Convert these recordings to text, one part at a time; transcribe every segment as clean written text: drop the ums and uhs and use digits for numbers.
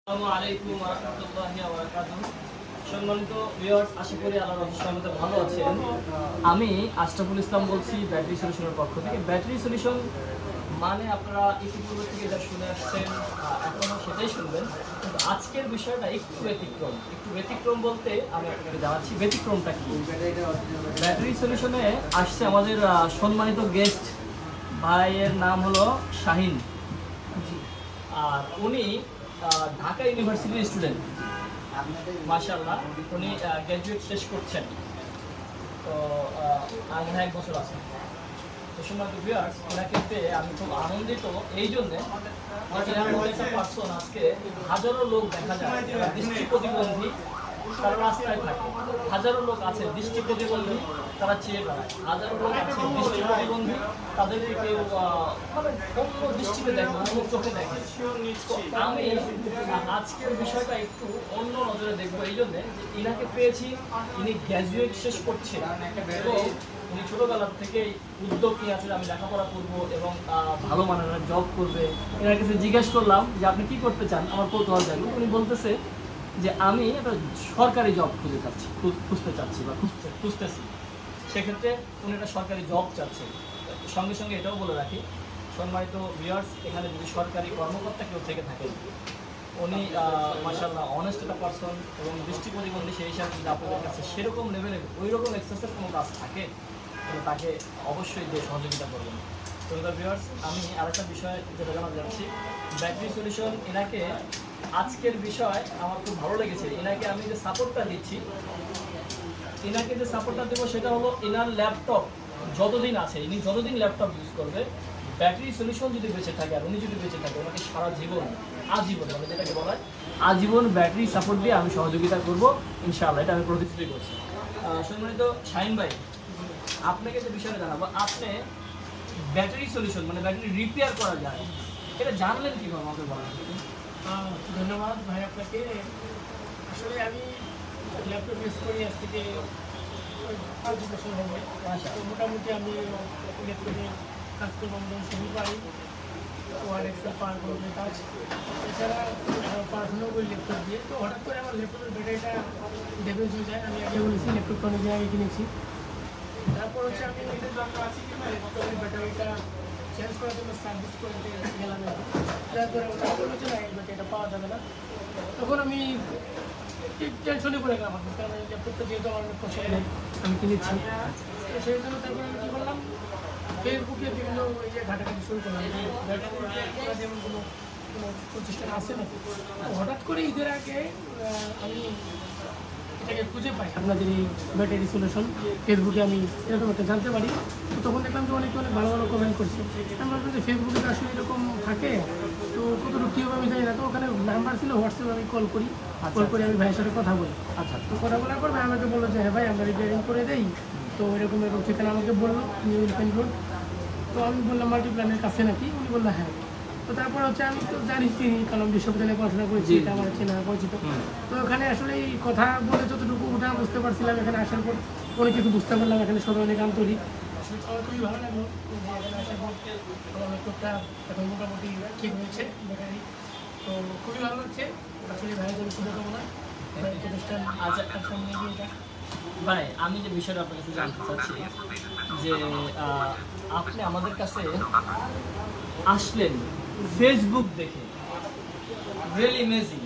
আসসালামু আলাইকুম ওয়া রাহমাতুল্লাহি ওয়া বারাকাতুহু। সম্মানিত ভিউয়ার্স, আশা করি আল্লাহর রহমতে ভালো আছেন। আমি আশরাফুল ইসলাম বলছি ব্যাটারি সলিউশনের পক্ষ থেকে। ব্যাটারি সলিউশন মানে আপনারা ইতিপূর্বে থেকে যা শুনে আসছেন এখনও সেটাই শুনবেন, কিন্তু আজকের বিষয়টা একটু ব্যতিক্রম বলতে আমি আপনাকে জানাচ্ছি ব্যতিক্রমটা কি। ব্যাটারি সলিউশনে আসছে আমাদের সম্মানিত গেস্ট ভাইয়ের নাম হলো শাহিন, আর উনি ঢাকা ইউনিভার্সিটির স্টুডেন্ট। মাশাআল্লাহ, উনি গ্র্যাজুয়েট শেষ করছেন, তো আর মনে হয় 1 বছর আছে। তো সম্মানিত ভিউয়ার্স, ওনাকে পেয়ে আমি খুব আনন্দিত এই জন্যে, একটা পার্সন আজকে হাজারো লোক দেখা যায় দৃষ্টি প্রতিবন্ধী, তারা রাস্তায় থাকে। হাজারো লোক আছে দৃষ্টি প্রতিবন্ধী, তারা চেয়ে বেড়ায়। হাজারো লোক আছে দৃষ্টি প্রতিবন্ধী, তাদেরকে কেউ মানে অন্য দৃষ্টিতে দেখে, অন্য চোখে দেখে। আমি আজকের বিষয়টা একটু অন্য নজরে দেখবো এই জন্যে যে ইনাকে পেয়েছি, ইনি গ্র্যাজুয়েট শেষ করছে এবং উনি ছোটোবেলার থেকেই উদ্যোগ নিয়ে আসলে আমি লেখাপড়া করবো এবং ভালো মানের জব করবে। এনার কাছে জিজ্ঞেস করলাম যে আপনি কি করতে চান, আমার কৌতূহল জাগলো। উনি বলতেছে যে আমি একটা সরকারি জব খুঁজতে চাচ্ছি বা খুঁজতেছি। সেক্ষেত্রে উনি একটা সরকারি জব চাচ্ছে। সঙ্গে সঙ্গে এটাও বলে রাখি, সম্মানিত ভিউয়ার্স, এখানে যদি সরকারি কর্মকর্তা কেউ থেকে থাকেন, উনি মাশাআল্লাহ অনেস্ট একটা পারসন এবং দৃষ্টি প্রতিবন্ধী, সেই হিসাবে যদি আপনাদের কাছে সেরকম লেভেলের ওই রকম এক্সেসের কোনো কাজ থাকে তাহলে তাকে অবশ্যই দিয়ে সহযোগিতা করবেন। তো ভিউয়ার্স, আমি আরেকটা বিষয় যেটা জানাতে যাচ্ছি, ব্যাটারি সলিউশন এনাকে আজকের বিষয় আমার খুব ভালো লেগেছে। এনাকে আমি যে সাপোর্টটা দিচ্ছি, এনাকে যে সাপোর্টটা দেবো সেটা হলো এনার ল্যাপটপ যতদিন আছে, ইনি যতদিন ল্যাপটপ ইউজ করবে, ব্যাটারি সলিউশন যদি বেঁচে থাকে আর উনি যদি বেঁচে থাকে, ওনাকে সারা জীবন আজীবন মানে যেটাকে বলা হয় আজীবন ব্যাটারি সাপোর্ট দিয়ে আমি সহযোগিতা করবো ইনশাআল্লাহ, এটা আমি প্রতিশ্রুতি করছি। সম্মানিত শাহিন ভাই, আপনাকে যে বিষয়টা জানাবো, আপনি ব্যাটারি সলিউশন মানে ব্যাটারি রিপেয়ার করা যায় এটা জানলেন কীভাবে আমাকে বলেন। ধন্যবাদ ভাই আপনাকে। আসলে আমি ল্যাপটপ ইউজ করি আজ থেকে 5 বছর হবে। তো মোটামুটি আমি ল্যাপটপে কাজ করবো, মোটামুটি সবই পারি। ওয়ার্ড, এক্সেল, পাওয়ার পয়েন্টের কাজ, এছাড়া পড়াশোনাও করি ল্যাপটপ দিয়ে। তো হঠাৎ করে আমার ল্যাপটপের ব্যাটারিটা ড্যামেজ হয়ে যায়। আমি আগে বলেছি ল্যাপটপটা অনেক আগে কিনেছি। তারপর হচ্ছে আমি ল্যাপটপের ব্যাটারিটা চেঞ্জ করার জন্য সার্ভিস করতে গেলাম। তারপরে ওটা বললো যে না, এই ব্যাটারিটা পাওয়া যাবে না। তখন আমি টেনশনে পড়ে গেলাম, কারণ এই ল্যাপটপটা যেহেতু আমার অনেক পছন্দ, আমি কিনেছি। তো সেই জন্য তারপরে আমি কী করলাম, ফেসবুকে বিভিন্ন ইয়ে ঘাটাঘাটি শুরু করলাম। ব্যাটারি যেমন কোনো প্রতিষ্ঠান আছে নাকি। হঠাৎ করে ঈদের আগে আমি এটাকে খুঁজে পাই, আপনাদের এই ব্যাটারি সলিউশন ফেসবুকে আমি এরকম একটা জানতে পারি। তো তখন দেখলাম যে অনেকে অনেক ভালো ভালো কমেন্ট করছে। আমি ভাবলাম যে ফেসবুকে তো আসলে এরকম থাকে, তো কতটুকু কী হবে আমি জানি না। তো ওখানে নাম্বার ছিল, হোয়াটসঅ্যাপে আমি কল করি, আমি ভাইয়ের সাথে কথা বলি। আচ্ছা, তো কথা বলার পর ভাই আমাকে বললো যে হ্যাঁ ভাই, আমরা রিপেয়ারিং করে দেই। তো এরকম ঠিকানা আমাকে বললো, নিউ ইলফেন রোড। তো আমি বললাম মাল্টিপ্ল্যানের কাছে নাকি, উনি বললো হ্যাঁ। তো তারপর হচ্ছে আমি তো জানি চিনি, কারণ বিশ্ববিদ্যালয়ে পড়াশোনা করেছি, এটা আমার চেনা পরিচিত। তো ওখানে আসলে এই কথা বলে যতটুকু ওটা বুঝতে পারছিলাম, এখানে আসার পর অনেক কিছু বুঝতে পারলাম। এখানে সবাই অনেক আন্তরিক, আমার খুবই ভালো লাগলো। এখানে আসার পর আমার ল্যাপটপটা এখন মোটামুটি ঠিক হয়েছে ব্যাটারি, তো খুবই ভালো লাগছে। আসলে ভাইয়ের জন্য শুভকামনা, প্রতিষ্ঠান সামনে এগিয়ে যাক। ভাই, আমি যে বিষয়টা আপনার কাছে জানতে চাচ্ছি যে আপনি আমাদের কাছে আসলেন ফেসবুক দেখে, রিয়েলি অ্যামেজিং।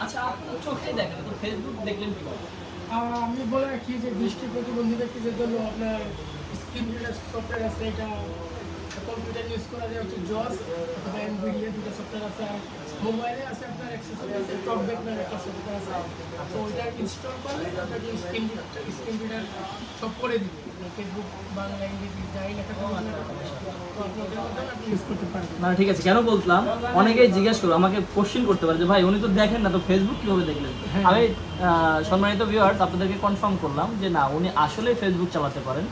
আচ্ছা, আপনি চোখে দেখেন তো ফেসবুক দেখলেন কীভাবে? আমি বলে রাখি যে দৃষ্টি প্রতিবন্ধী ব্যক্তিদের জন্য আপনার স্ক্রিন রিডার সফটওয়্যার আছে, এটা কম্পিউটার ইউজ করা যায় হচ্ছে জস অথবা এনভিডিয়া, দুটো সফটওয়্যার আছে। আর মোবাইলে আছে আপনার অ্যাক্সেসরিজ টকব্যাক নামে একটা সফটওয়্যার আছে। তো ওইটা ইনস্টল করলে আপনাকে স্ক্রিন রিডার সব করে দিবে, ফেসবুক বাংলা ইংরেজি যাই লেখা তো আপনাদের মাধ্যমে আপনি ইউজ করতে পারবেন। না, ঠিক আছে, কেন বললাম, অনেকেই জিজ্ঞেস করো, আমাকে কোশ্চেন করতে পারে যে ভাই উনি তো দেখেন না, তো ফেসবুক কীভাবে দেখলেন? আমি সম্মানিত ভিউয়ার্স আপনাদেরকে কনফার্ম করলাম যে না, উনি আসলে ফেসবুক চালাতে পারেন,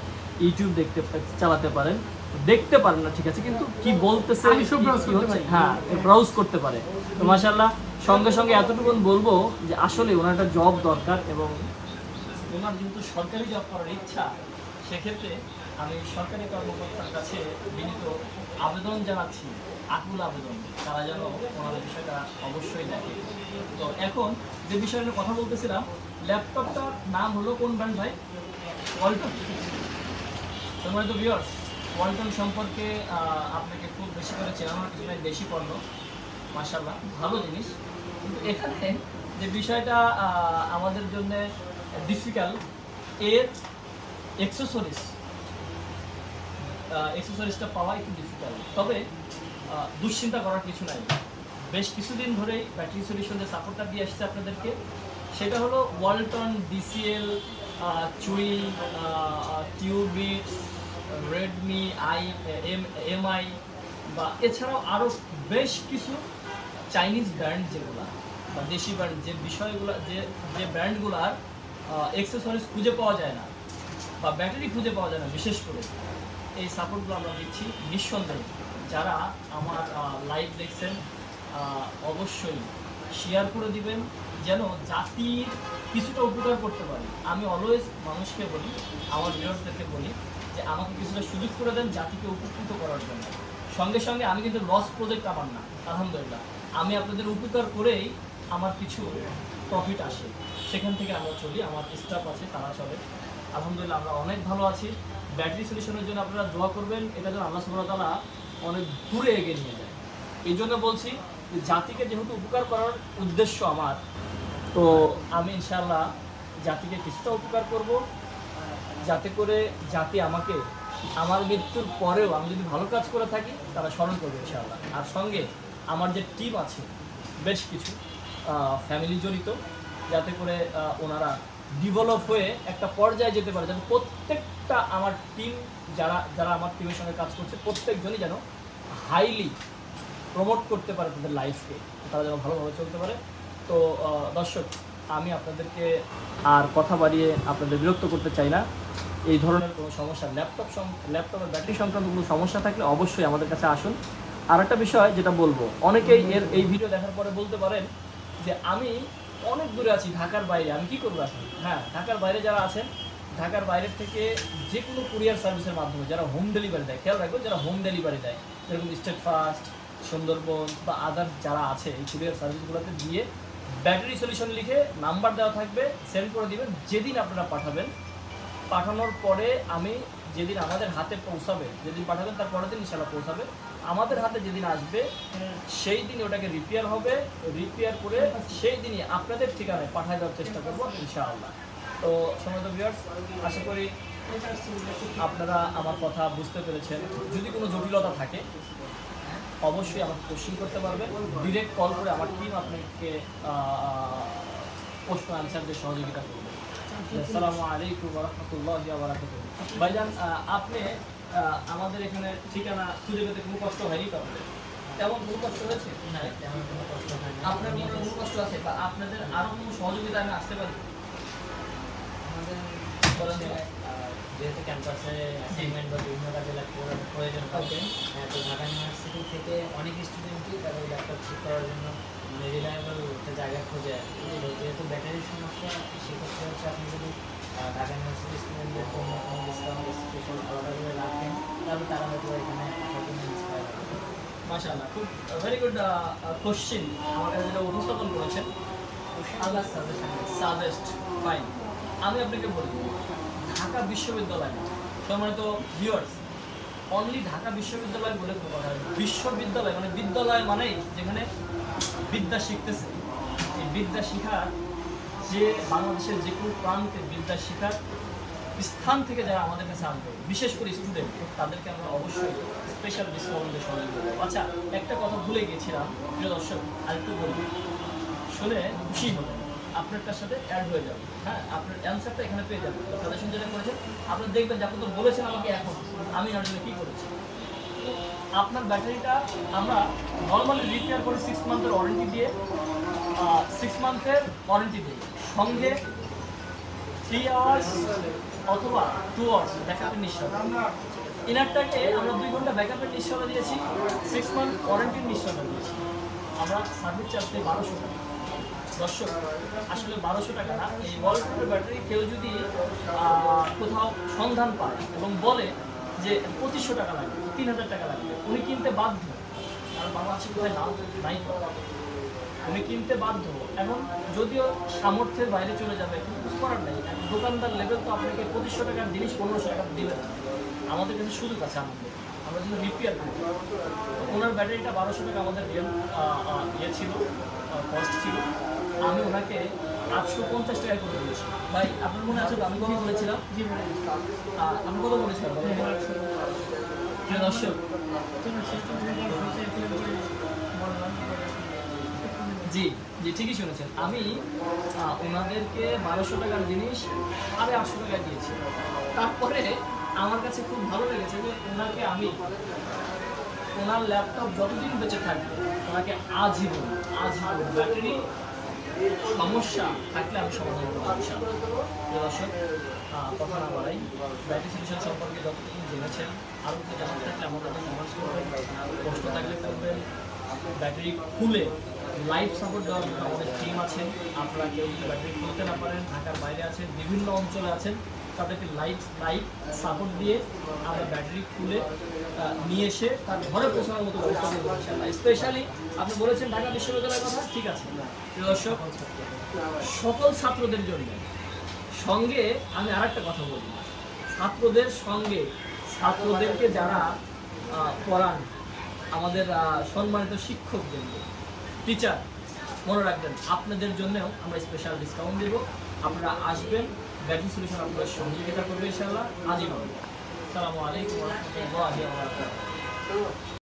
ইউটিউব চালাতে পারেন, দেখতে পারেন না ঠিক আছে, কিন্তু কি বলতেছে হ্যাঁ ব্রাউজ করতে পারে। তো মাশাআল্লাহ, সঙ্গে সঙ্গে এতটুকু বলবো যে আসলে ওনার একটা জব দরকার এবং ওনার যেহেতু সরকারি জব করার ইচ্ছা, সেক্ষেত্রে আমি সরকারি কর্মকর্তার কাছে বিনীত আবেদন জানাচ্ছি, আকুল আবেদন, তারা যেন ওনার বিষয়টা অবশ্যই দেখে। এখন যে বিষয়ে নিয়ে কথা বলতেছিলাম, ল্যাপটপটার নাম হলো কোন ব্র্যান্ড ভাই? ওয়ালটন। তোমরা তো ভিউয়ার্স, ওয়ালটন সম্পর্কে আপনাকে খুব বেশি করে চেনানোর কিছু নাই, দেশি পণ্য, মাশাআল্লাহ ভালো জিনিস। কিন্তু এখানে যে বিষয়টা আমাদের জন্য ডিফিকাল্ট, এর এক্সেসরিজটা পাওয়া একটু ডিফিকাল্ট। তবে দুশ্চিন্তা করার কিছু নাই। বেশ কিছুদিন ধরেই ব্যাটারি সলিউশনের সাপোর্টটা দিয়ে আসছে আপনাদেরকে। সেটা হলো ওয়ালটন, ডিসিএল, চুই, কিউবিটস, রেডমি, এমআই বা এছাড়াও আরও বেশ কিছু চাইনিজ ব্র্যান্ড যেগুলো বা দেশি ব্র্যান্ড, যে বিষয়গুলো যে ব্র্যান্ডগুলোর এক্সেসরিজ খুঁজে পাওয়া যায় না বা ব্যাটারি খুঁজে পাওয়া যায় না, বিশেষ করে এই সাপোর্টগুলো আমরা দিচ্ছি। নিঃসন্দেহে যারা আমার লাইভ দেখছেন অবশ্যই শেয়ার করে দিবেন, যেন জাতির কিছুটা উপকার করতে পারি। আমি অলওয়েজ মানুষকে বলি, আমার ভিউয়ার্সদেরকে বলি যে আমাকে কিছুটা সুযোগ করে দেন জাতিকে উপকৃত করার জন্য। সঙ্গে সঙ্গে আমি কিন্তু লস প্রজেক্ট আমার না, আলহামদুলিল্লাহ। আমি আপনাদের উপকার করেই আমার কিছু প্রফিট আসে, সেখান থেকে আমরা চলি, আমার স্টাফ আছে তারা চলে, আলহামদুলিল্লাহ আমরা অনেক ভালো আছি। ব্যাটারি সলিউশনের জন্য আপনারা দোয়া করবেন, এটা যেন আল্লাহ সুবহানাহু ওয়া তাআলা অনেক দূরে এগিয়ে নিয়ে যায়। এই জন্য বলছি যে জাতিকে যেহেতু উপকার করার উদ্দেশ্য আমার, তো আমি ইনশাআল্লাহ জাতিকে কিছুটা উপকার করব, যাতে করে জাতি আমাকে আমার মৃত্যুর পরেও আমি যদি ভালো কাজ করে থাকি তারা স্মরণ করবে ইনশাআল্লাহ। আর সঙ্গে আমার যে টিম আছে বেশ কিছু ফ্যামিলি জড়িত, যাতে করে ওনারা ডেভেলপ হয়ে একটা পর্যায়ে যেতে পারে, যাতে প্রত্যেকটা আমার টিম যারা যারা আমার টিমের সঙ্গে কাজ করছে প্রত্যেকজনই যেন হাইলি প্রমোট করতে পারে তাদের লাইফকে, তারা যেন ভালোভাবে চলতে পারে। তো দর্শক, আমি আপনাদেরকে আর কথা বাড়িয়ে আপনাদের বিরক্ত করতে চাই না। এই ধরনের কোনো সমস্যা, ল্যাপটপের ব্যাটারি সংক্রান্ত কোনো সমস্যা থাকলে অবশ্যই আমাদের কাছে আসুন। আর একটা বিষয় যেটা বলবো, অনেকেই এই ভিডিও দেখার পরে বলতে পারেন যে আমি অনেক দূরে আছি, ঢাকার বাইরে, আমি কী করবো আসলে? হ্যাঁ, ঢাকার বাইরে যারা আছেন, ঢাকার বাইরের থেকে যে কোনো কুরিয়ার সার্ভিসের মাধ্যমে যারা হোম ডেলিভারি দেয়, খেয়াল রাখবো যারা হোম ডেলিভারি দেয়, যেরকম স্টেট ফার্স্ট, সুন্দরবন বা আদার্স যারা আছে, এই কুরিয়ার সার্ভিসগুলোতে দিয়ে ব্যাটারি সলিউশন লিখে নাম্বার দেওয়া থাকবে, সেন্ড করে দিবেন। যেদিন আপনারা পাঠাবেন, পাঠানোর পরে আমি যেদিন আমাদের হাতে পৌঁছাবে, যেদিন পাঠাবেন তার পরের দিন ইনশাআল্লাহ পৌঁছাবে, আমাদের হাতে যেদিন আসবে সেই দিনই ওটাকে রিপেয়ার হবে, রিপেয়ার করে সেই দিনই আপনাদের ঠিকানায় পাঠিয়ে দেওয়ার চেষ্টা করবো ইনশাআল্লাহ। তো সম্মানিত ভিউয়ার্স, আশা করি আপনারা আমার কথা বুঝতে পেরেছেন। যদি কোনো জটিলতা থাকে অবশ্যই আমাকে কোশ্চেন করতে পারবেন, ডিরেক্ট কল করে আমার টিম আপনাকে প্রশ্ন আনসার দিয়ে সহযোগিতা করবে। আসসালামু আলাইকুম ওয়া রাহমাতুল্লাহি ওয়া বারাকাতুহু। ভাইজান, আপনি আমাদের এখানে ঠিকানা খুঁজে পেতে কোনো কষ্ট হয়নি তো? তেমন কোনো কষ্ট হয়েছে? না, তেমন কোনো কষ্ট হয় না। আপনার মনে কোনো কষ্ট আছে বা আপনাদের আরও কোনো সহযোগিতা আমি আসতে পারি? আমাদের বলেন তো। যেহেতু ক্যাম্পাসে অ্যাসাইনমেন্ট বা বিভিন্ন কাজে ল্যাপটপের প্রয়োজন হয়, ওকে। তো ঢাকা ইউনিভার্সিটি থেকে অনেক স্টুডেন্টই তাদের ল্যাপটপ ঠিক করার জন্য রিলায়েবল একটা জায়গা খোঁজে। যেহেতু ব্যাটারির সমস্যা, সেক্ষেত্রে হচ্ছে আপনি যদি ঢাকা ইউনিভার্সিটি স্টুডেন্টদের জন্য কোনো ডিসকাউন্ট স্পেশাল অর্ডারগুলো রাখেন, তাহলে তারা হয়তো এখানে আসার জন্য ইন্সপায়ার হবে। মাশাআল্লাহ, খুব ভেরি গুড কোশ্চেন আমার কাছে যেটা উপস্থাপন করেছেন। আল্লাহ সাজেস্ট ফাইন। আমি আপনাকে বলি, ঢাকা বিশ্ববিদ্যালয়, সম্মানিত ভিউয়ার্স, অনলি ঢাকা বিশ্ববিদ্যালয় বলে কোনো কথা নেই। বিশ্ববিদ্যালয় মানে বিদ্যালয় মানেই যেখানে বিদ্যা শিখতেছে, এই বিদ্যা শিখার যে বাংলাদেশের যে কোনো প্রান্তে বিদ্যা শিখার স্থান থেকে যারা আমাদের কাছে আনবে, বিশেষ করে স্টুডেন্ট, তাদেরকে আমরা অবশ্যই স্পেশাল ডিসকাউন্টের সহযোগিতা করবো। আচ্ছা, একটা কথা ভুলে গিয়েছিলাম, প্রিয় দর্শক, আরেকটু বলবো, শুনে খুশি হবেন, আপনারটার সাথে অ্যাড হয়ে যাবে। হ্যাঁ, আপনার অ্যান্সারটা এখানে পেয়ে যাবেন। সাজেশন যেটা করেছেন আপনি দেখবেন যে আপনি তো বলেছেন আমাকে এখন, আমি এর জন্য কী করেছি। আপনার ব্যাটারিটা আমরা নর্মালি রিপেয়ার করে 6 মান্থের ওয়ারেন্টি দিয়ে, 6 মান্থের ওয়ারেন্টি দিই, সঙ্গে 3 আওয়ার্স অথবা 2 আওয়ার্স ব্যাকআপের নিশ্চয়তা। ইনারটাকে আমরা 2 ঘন্টা ব্যাকআপের নিশ্চয়তা দিয়েছি, 6 মান্থ ওয়ারেন্টির নিশ্চয়তা দিয়েছি। আমরা সার্ভিস চার্জ দিই 1200 টাকা। দর্শক, আসলে 1200 টাকা না, এই ওয়ালটনের ব্যাটারি কেউ যদি কোথাও সন্ধান পায় এবং বলে যে 2500 টাকা লাগবে, 3000 টাকা লাগবে, উনি কিনতে বাধ্য, কারণ বাংলাদেশে কোথায় দাম নাই। উনি কিনতে বাধ্য। এখন যদিও সামর্থ্যের বাইরে চলে যাবে, কিন্তু কিছু করার নেই। এখন দোকানদার লেভেল তো আপনাকে 2500 টাকার জিনিস 1500 টাকা দিবে না। আমাদের কাছে সুযোগ আছে, আমরা যদি রিপেয়ার করি। ওনার ব্যাটারিটা 1200 টাকা আমাদের ইয়ে ছিল, কস্ট ছিল। আমি ওনাকে 850 টাকা করে দিয়েছি। ভাই আপনার মনে আছে তো আমি কত বলেছিলাম? জি ভাই, আমি কত বলেছিলাম? প্রিয় দর্শক, জি জি ঠিকই শুনেছেন। আমি ওনাদেরকে 1200 টাকার জিনিস 850 টাকায় দিয়েছি। তারপরে আমার কাছে খুব ভালো লেগেছে যে ওনাকে আমি ওনার ল্যাপটপ যতদিন বেঁচে থাকবে ওনাকে আজীবন ব্যাটারি সমস্যা থাকলে আমি সমাধান করবো ইনশাআল্লাহ। দর্শক, কথা না বাড়াই, ব্যাটারি সলিউশন সম্পর্কে যতটুকু জেনেছেন, আরও কিছু জানাতে থাকলে আমাদের কমেন্টস করবেন, প্রশ্ন থাকলে করবেন। ব্যাটারি খুলে লাইভ সাপোর্ট দেওয়ার জন্য আমাদের টিম আছেন। আপনারা কেউ যদি ব্যাটারি খুলতে না পারেন, ঢাকার বাইরে আছেন, বিভিন্ন অঞ্চলে আছেন, তাদেরকে লাইভ সাপোর্ট দিয়ে আমরা ব্যাটারি খুলে নিয়ে এসে তার ঘরে পৌঁছানোর মতো ব্যবস্থা করবো ইনশাআল্লাহ। স্পেশালি আপনি বলেছেন ঢাকা বিশ্ববিদ্যালয়ের কথা, ঠিক আছে। প্রিয় দর্শক, সকল ছাত্রদের জন্য সঙ্গে আমি আরেকটা কথা বলি, ছাত্রদের সঙ্গে ছাত্রদেরকে যারা পড়ান, আমাদের সম্মানিত শিক্ষকদের, টিচার, মনে রাখবেন আপনাদের জন্যও আমরা স্পেশাল ডিসকাউন্ট দেবো। আপনারা আসবেন, ব্যাটারি সলিউশন আপনাদের সহযোগিতা করবে ইনশাআল্লাহ। আজীবন। আসসালামু আলাইকুম ওয়া রাহমাতুল্লাহি ওয়া বারাকাতুহু।